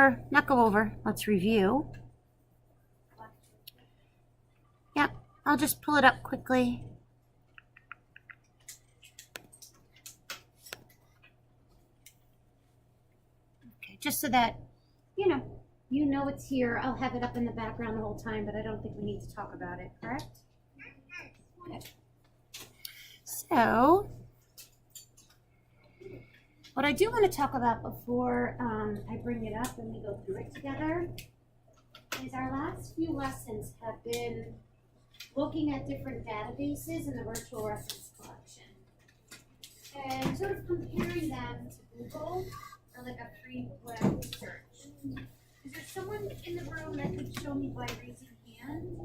or not go over, let's review. Yep, I'll just pull it up quickly. Okay, just so that, you know it's here. I'll have it up in the background the whole time, but I don't think we need to talk about it, correct? Okay. So, what I do want to talk about before I bring it up and we go through it together is our last few lessons have been looking at different databases in the virtual reference collection and sort of comparing them to Google or like a free web search. Is there someone in the room that could show me by raising hand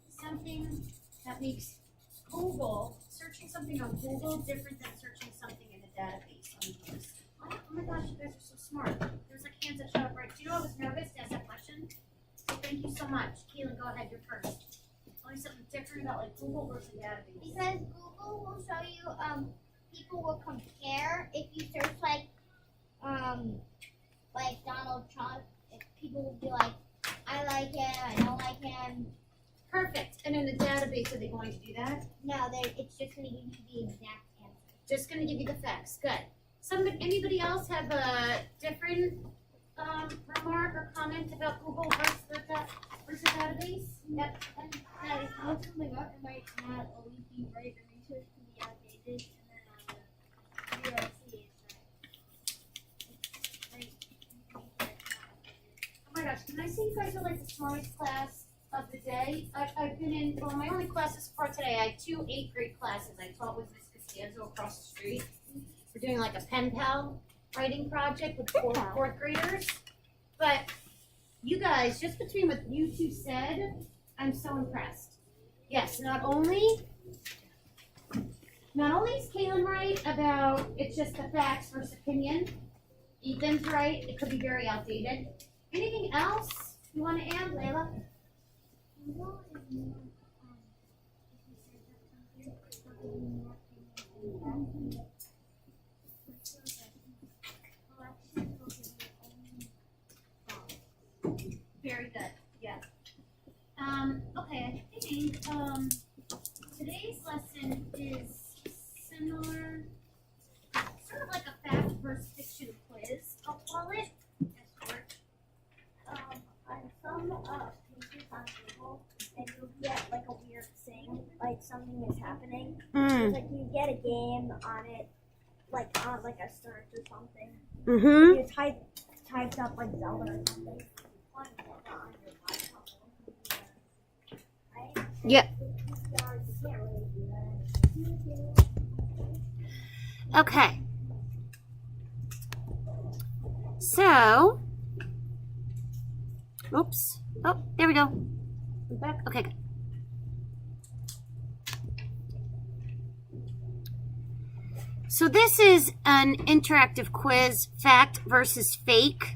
something that makes Google, searching something on Google different than searching something in a database on Google? Oh my gosh, you guys are so smart. There's like hands that showed up right. Do you know I was nervous to ask that question? So thank you so much. Keelan, go ahead, you're first. Tell me something different about like Google versus database. Because Google will show you, people will compare if you search like Donald Trump, if people will be like, I like him, I don't like him. Perfect. And in the database, are they going to do that? No, it's just going to give you the exact answer. Just going to give you the facts. Good. Anybody else have a different remark or comment about Google versus database? Yep. And that if you look something up, it might not always be right. The research can be outdated, and then you don't see it right. Oh my gosh, can I say you guys are like the smartest class of the day? I've been in, well, my only classes for today, I had 2 8th grade classes. I taught with Miss Costanzo across the street. We're doing like a pen pal writing project with fourth graders. But you guys, just between what you two said, I'm so impressed. Yes, not only is Kaylin right about it's just the facts versus opinion. Ethan's right, it could be very outdated. Anything else you want to add, Layla? Very good, yeah. Okay, I think today's lesson is similar, sort of like a fact versus fiction quiz, I'll call it. On some pages on Google, and you'll get like a weird thing, like something is happening. It's like you get a game on it, like on like a search or something. Mm-hmm. You typed up like Zelda or something. Yep. Okay. So, oops. Oh, there we go. We're back. Okay, good. So this is an interactive quiz, fact versus fake.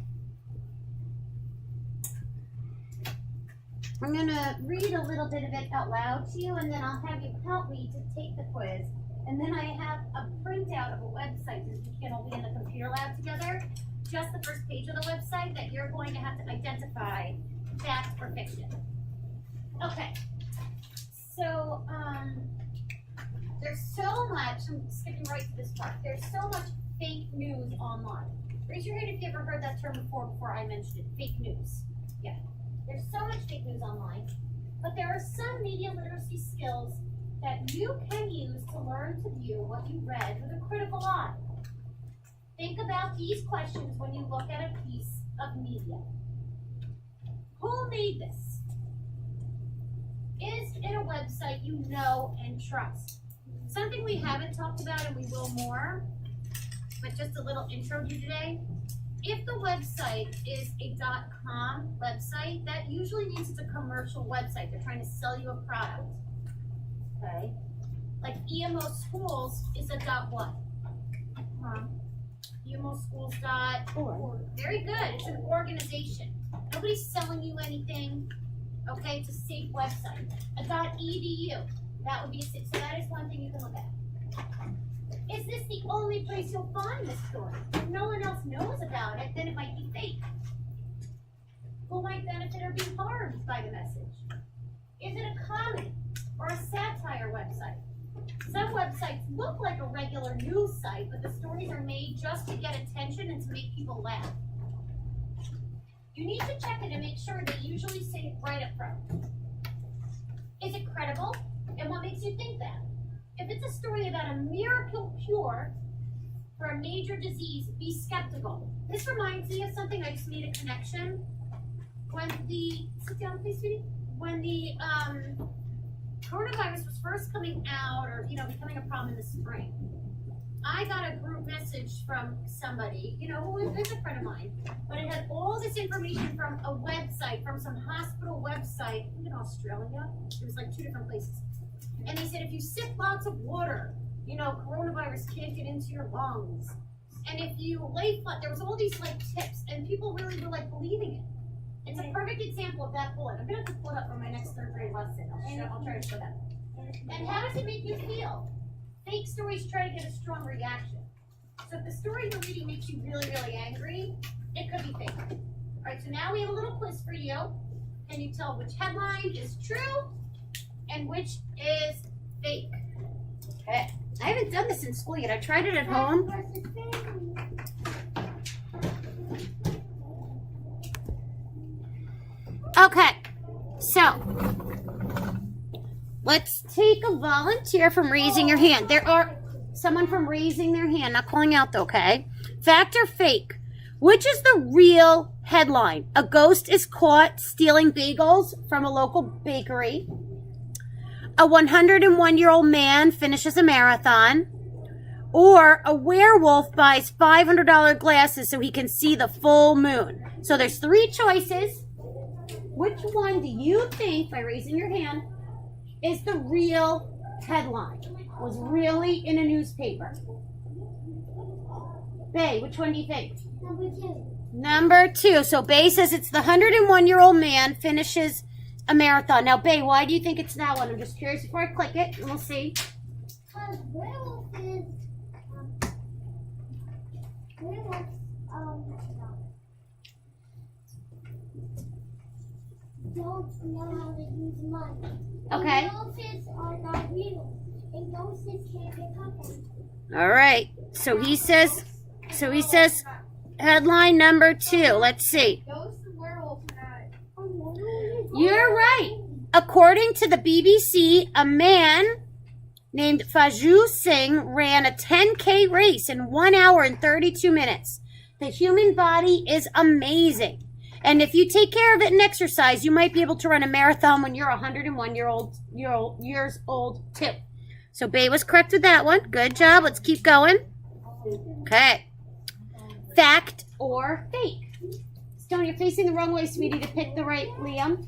I'm going to read a little bit of it out loud to you, and then I'll have you help me to take the quiz. And then I have a printout of a website, since we can all be in the computer lab together, just the first page of the website that you're going to have to identify fact or fiction. Okay, so there's so much, I'm skipping right to this part, there's so much fake news online. Raise your hand if you ever heard that term before I mentioned it, fake news. Yeah. There's so much fake news online, but there are some media literacy skills that you can use to learn to view what you read with a critical eye. Think about these questions when you look at a piece of media. Who made this? Is it a website you know and trust? Something we haven't talked about and we will more, but just a little intro to today. If the website is a .com website, that usually means it's a commercial website. They're trying to sell you a product, okay? Like EMO Schools is a .what? EMO Schools .org. Very good, it's an organization. Nobody's selling you anything, okay? It's a safe website. A .edu, that would be a safe, so that is one thing you can look at. Is this the only place you'll find this story? If no one else knows about it, then it might be fake. who might benefit or be harmed by the message? Is it a comedy or a satire website? Some websites look like a regular news site, but the stories are made just to get attention and to make people laugh. You need to check it and make sure they usually say it right up front. Is it credible? And what makes you think that? If it's a story about a miracle cure for a major disease, be skeptical. This reminds me of something. I just made a connection. Sit down please, sweetie. When the coronavirus was first coming out, or becoming a problem in the spring, I got a group message from somebody, who is a friend of mine, but it had all this information from a website, from some hospital website in Australia. It was like 2 different places. And they said if you sip lots of water, coronavirus can't get into your lungs. And if you lay flat, there was all these tips, and people really were believing it. It's a perfect example of that bullet. I'm gonna have to pull it up for my next 3rd grade lesson. I'll try to show that. And how does it make you feel? Fake stories try to get a strong reaction. So if the story you're reading makes you really, really angry, it could be fake. All right, so now we have a little quiz for you. Can you tell which headline is true and which is fake? Okay. I haven't done this in school yet. I tried it at home. Okay, so let's take a volunteer from raising your hand. There are someone from raising their hand, not calling out though, okay? Fact or fake? Which is the real headline? A ghost is caught stealing bagels from a local bakery. A 101-year-old man finishes a marathon. Or a werewolf buys $500 glasses so he can see the full moon. So there's 3 choices. Which one do you think, by raising your hand, is the real headline? Was really in a newspaper? Bay, which one do you think? Number 2. So Bay says it's the 101-year-old man finishes a marathon. Now, Bay, why do you think it's that one? I'm just curious before I click it, and we'll see. Because werewolf don't know how to use money. Okay. Ghosts are not real, and ghosts can't get caught. All right. So he says headline number 2. Let's see. Ghosts and werewolves are You're right. According to the BBC, a man named Faju Singh ran a 10K race in 1 hour and 32 minutes. The human body is amazing. And if you take care of it and exercise, you might be able to run a marathon when you're 101 years old too. So Bay was correct with that one. Good job. Let's keep going. Okay. Fact or fake? Stone, you're facing the wrong way, sweetie, to pick the right Liam. All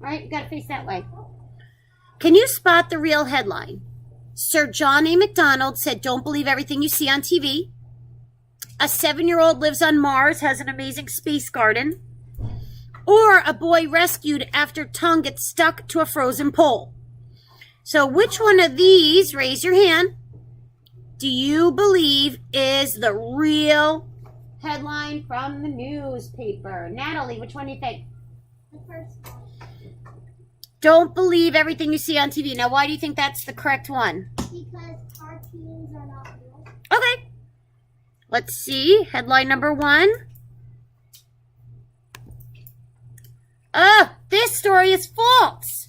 right, you got to face that way. Can you spot the real headline? Sir John A. Macdonald said, "Don't believe everything you see on TV." A 7-year-old lives on Mars, has an amazing space garden. Or a boy rescued after tongue gets stuck to a frozen pole. So which one of these, raise your hand, do you believe is the real headline from the newspaper? Natalie, which one do you think? The first one. Don't believe everything you see on TV. Now, why do you think that's the correct one? Because cartoons are not real. Okay. Let's see. Headline number 1. This story is false.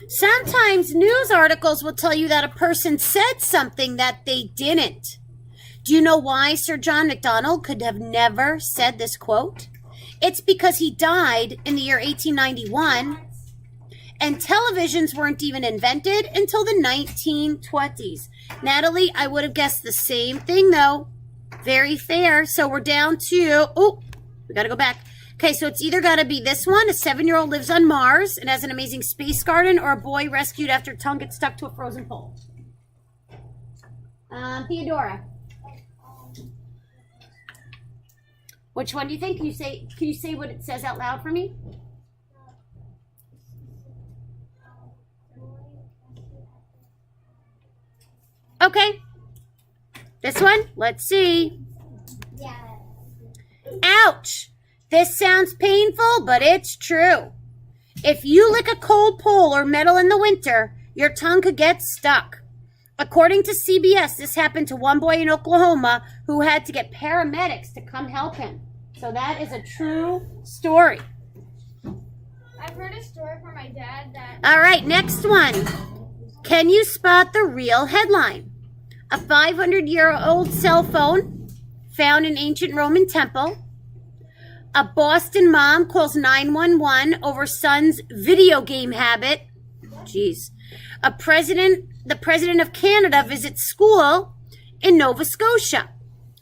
Sometimes news articles will tell you that a person said something that they didn't. Do you know why Sir John Macdonald could have never said this quote? It's because he died in the year 1891, and televisions weren't even invented until the 1920s. Natalie, I would have guessed the same thing, though. Very fair. So we're down to, we got to go back. Okay, so it's either got to be this one, a 7-year-old lives on Mars and has an amazing space garden, or a boy rescued after tongue gets stuck to a frozen pole. Theodora. Which one do you think? Can you say what it says out loud for me? Okay. This one? Let's see. Yeah. Ouch! This sounds painful, but it's true. If you lick a cold pole or metal in the winter, your tongue could get stuck. According to CBS, this happened to one boy in Oklahoma who had to get paramedics to come help him. So that is a true story. I've heard a story from my dad that. All right, next one. Can you spot the real headline? A 500-year-old cell phone found in ancient Roman temple. A Boston mom calls 911 over son's video game habit. Jeez. The president of Canada visits school in Nova Scotia.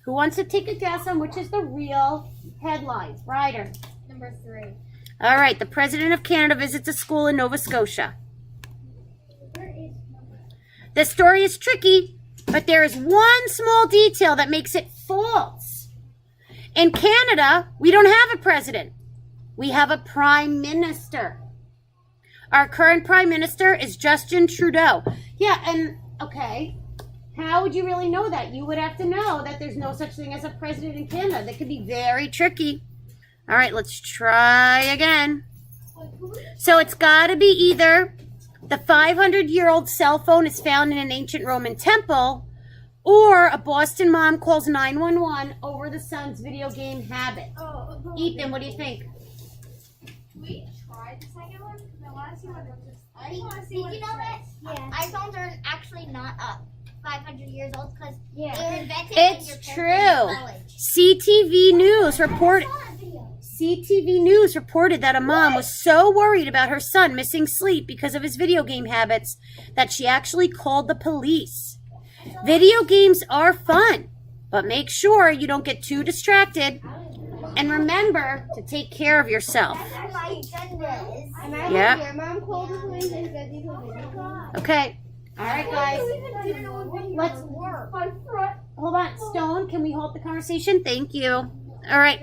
Who wants to take a guess on which is the real headline? Ryder. Number 3. All right, the president of Canada visits a school in Nova Scotia. The story is tricky, but there is one small detail that makes it false. In Canada, we don't have a president. We have a prime minister. Our current prime minister is Justin Trudeau. Yeah, and okay, how would you really know that? You would have to know that there's no such thing as a president in Canada. That could be very tricky. All right, let's try again. So it's got to be either the 500-year-old cell phone is found in an ancient Roman temple, or a Boston mom calls 911 over the son's video game habit. Ethan, what do you think? We tried the second one because I want to see what it is. Did you know that iPhones are actually not up 500 years old because they were invented when It's your parents true. were in college. CTV News reported that a mom was so worried about her son missing sleep because of his video game habits that she actually called the police. Video games are fun, but make sure you don't get too distracted. And remember to take care of yourself. My goodness. Yep. Your mom called the police and said these were Okay. All right, guys. Let's hold on. Stone, can we hold the conversation? Thank you. All right.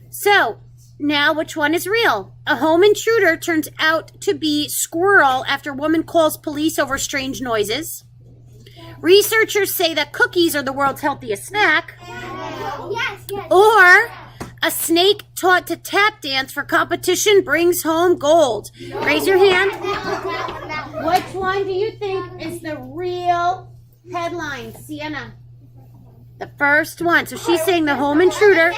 So, now which one is real? A home intruder turns out to be squirrel after woman calls police over strange noises. Researchers say that cookies are the world's healthiest snack. Yes. Or a snake taught to tap dance for competition brings home gold. Raise your hand. Which one do you think is the real headline, Sienna? The first one. So she's saying the home intruder.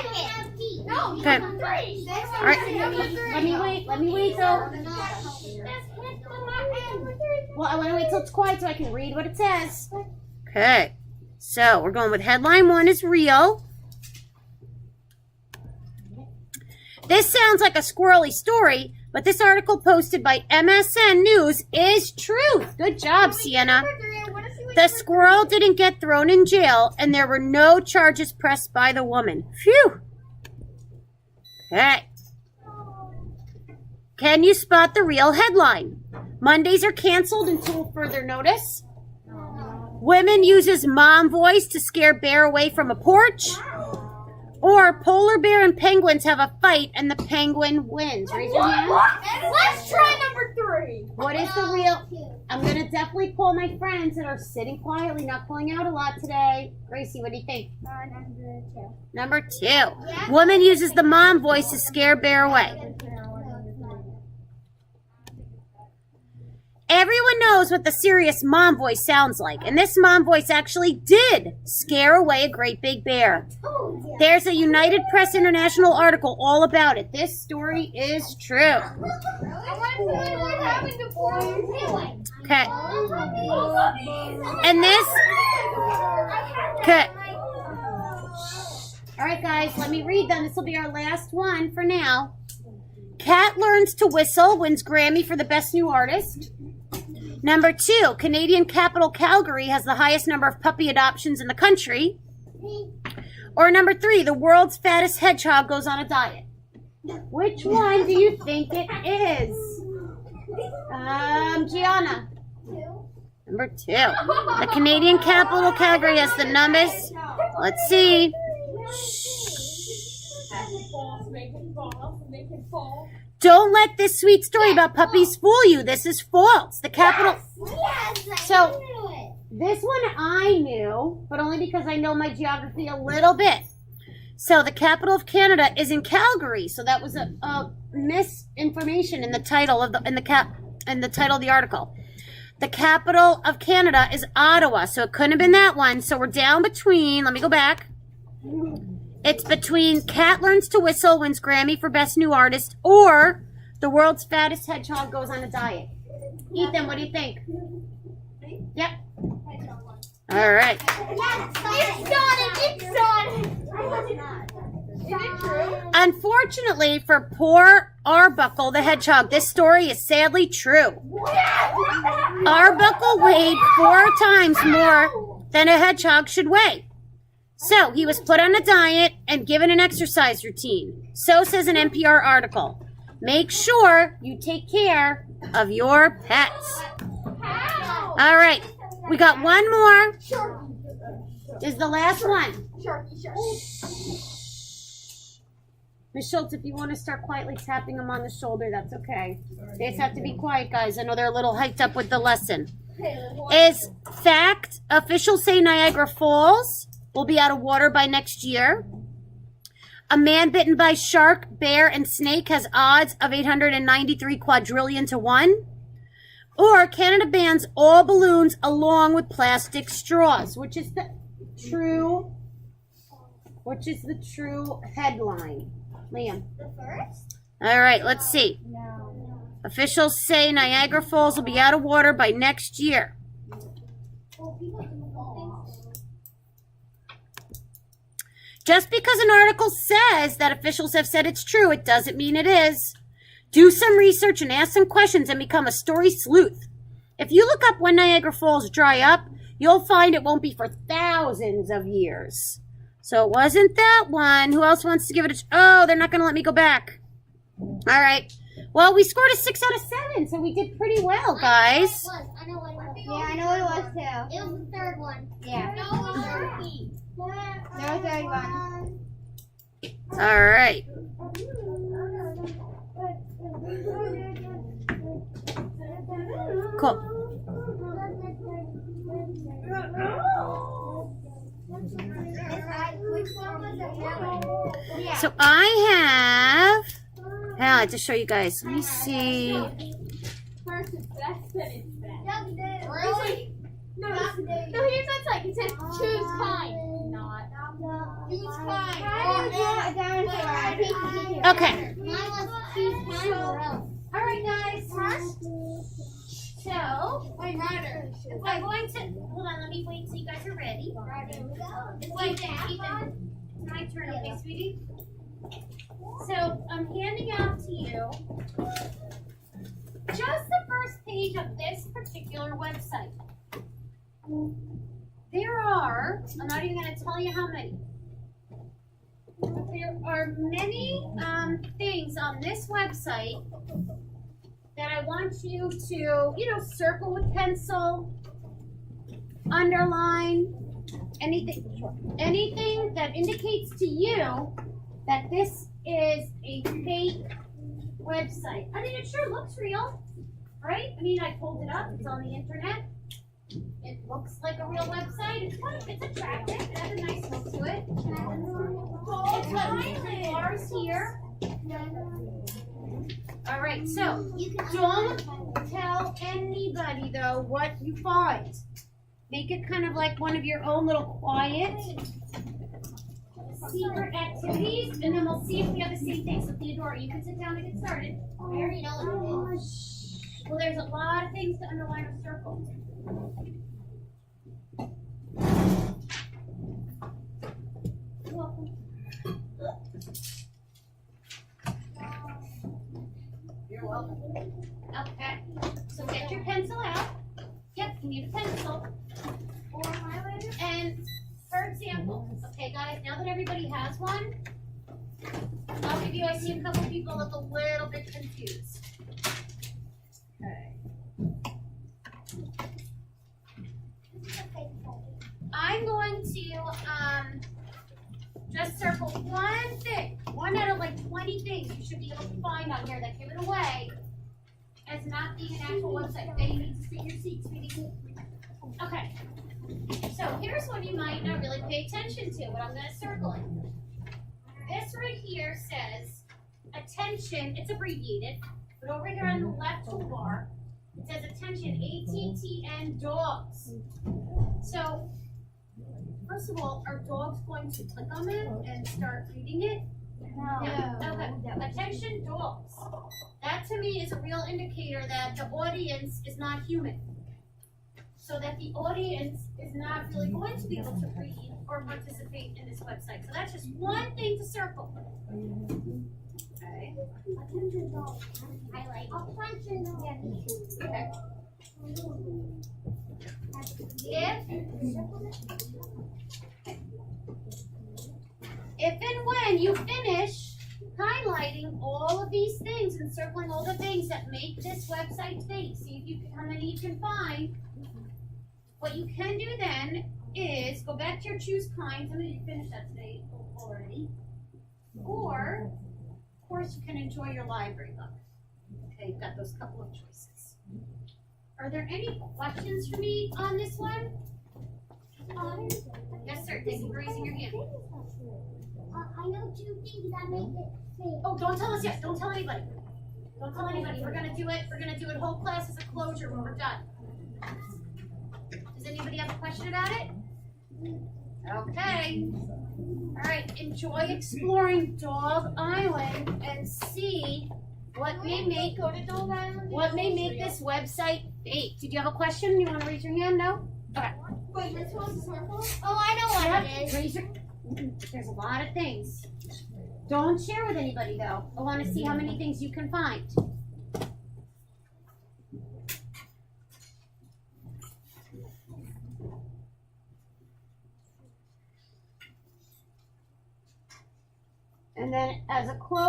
Okay. All right. Let me wait though. Well, I want to wait till it's quiet so I can read what it says. Okay. So we're going with headline 1 is real. This sounds like a squirrely story, but this article posted by MSN News is truth. Good job, Sienna. The squirrel didn't get thrown in jail, and there were no charges pressed by the woman. Phew. Okay. Can you spot the real headline? Mondays are canceled until further notice. Women uses mom voice to scare bear away from a porch. Or polar bear and penguins have a fight and the penguin wins. Raise your hand. Let's try number 3. What is the real? I'm going to definitely call my friends that are sitting quietly, not pulling out a lot today. Gracie, what do you think? Number 2. Woman uses the mom voice to scare bear away. Everyone knows what the serious mom voice sounds like, and this mom voice actually did scare away a great big bear. There's a United Press International article all about it. This story is true. I want to see what happened before you do it. Okay. And this... Okay. All right, guys, let me read them. This will be our last one for now. Cat learns to whistle, wins Grammy for the best new artist. Number 2, Canadian capital Calgary has the highest number of puppy adoptions in the country. Or number 3, the world's fattest hedgehog goes on a diet. Which one do you think it is? Gianna. Number 2. The Canadian capital Calgary has the numbers. Let's see. Don't let this sweet story about puppies fool you. This is false. The capital... So, this one I knew, but only because I know my geography a little bit. So the capital of Canada is in Calgary. So that was a misinformation in the title of the title of the article. The capital of Canada is Ottawa. So it couldn't have been that one. So we're down between, let me go back. It's between Cat Learns to Whistle wins Grammy for Best New Artist or The World's Fattest Hedgehog Goes on a Diet. Ethan, what do you think? Yep. All right. It's done. Is it true? Unfortunately for poor Arbuckle the hedgehog, this story is sadly true. Arbuckle weighed 4 times more than a hedgehog should weigh. So he was put on a diet and given an exercise routine. So says an NPR article. Make sure you take care of your pets. All right. We got one more. This is the last one. Ms. Schultz, if you want to start quietly tapping them on the shoulder, that's okay. They just have to be quiet, guys. I know they're a little hyped up with the lesson. Is fact, officials say Niagara Falls will be out of water by next year. A man bitten by shark, bear, and snake has odds of 893 quadrillion to 1. Or Canada bans all balloons along with plastic straws, which is the true headline. Liam. The first? All right, let's see. Officials say Niagara Falls will be out of water by next year. Just because an article says that officials have said it's true, it doesn't mean it is. Do some research and ask some questions and become a story sleuth. If you look up when Niagara Falls dry up, you'll find it won't be for thousands of years. So it wasn't that one. Who else wants to give it a... Oh, they're not going to let me go back. All right. Well, we scored a 6 out of 7, so we did pretty well, guys. I know what it was. Yeah, I know what it was too. It was the third one. Yeah. No, it was 13. No, third one. All right. Cool. So I have... Yeah, to show you guys. Let me see. First it's best, then it's best. Really? No, here's what's like. It says choose kind. Not. Choose kind. Okay. Mine was choose kind or else. All right, guys. So, Wait, Ryder. I'm going to, hold on, let me wait until you guys are ready. It's like that. Ethan, it's my turn, okay, sweetie? So, I'm handing out to you just the first page of this particular website. There are, I'm not even going to tell you how many. But there are many things on this website that I want you to, circle with pencil, underline, anything that indicates to you that this is a fake website. I mean, it sure looks real, right? I mean, I pulled it up. It's on the internet. It looks like a real website. It's attractive. It has a nice look to it. It's got bars here. All right, so don't tell anybody, though, what you find. Make it kind of like one of your own little quiet secret activities, and then we'll see if we have the same thing. So, Theodora, you can sit down and get started. I already know what it is. Well, there's a lot of things to underline or circle. You're welcome. You're welcome. Okay, so get your pencil out. Yep, you need a pencil. Or a highlighter. And for example, okay guys, now that everybody has one, I'll give you, I see a couple people look a little bit confused. Okay. I'm going to just circle one thing, one out of like 20 things you should be able to find on here that give it away as not being an actual website. Okay, you need to sit in your seat, sweetie. Okay, so here's one you might not really pay attention to, but I'm going to circle it. this right here says, attention, it's abbreviated, but over here on the left toolbar, it says attention, ATTN dogs. So, first of all, are dogs going to click on it and start reading it? No. Okay. Attention dogs. That to me is a real indicator that the audience is not human. So that the audience is not really going to be able to read or participate in this website. So that's just one thing to circle. Okay. Attention dog. Highlight. Attention dog. Okay. If and when you finish highlighting all of these things and circling all the things that make this website tick, see if you how many you can find. What you can do then is go back to your choose kind. Some of you finished that today already. Or, of course, you can enjoy your library book. Okay, you've got those couple of choices. Are there any questions for me on this one? Yes, sir. Thank you for raising your hand. I know 2 things that make it safe. Oh, don't tell us yet. Don't tell anybody. Don't tell anybody. We're gonna do it. We're gonna do it whole class as a closure when we're done. Does anybody have a question about it? Okay. All right. Enjoy exploring Dog Island and see what may make this website fake. Did you have a question? You want to raise your hand? No. Okay. Wait, this one's circle? Oh, I know what it is. Raise your. There's a lot of things. Don't share with anybody though. I want to see how many things you can find. And then as a close.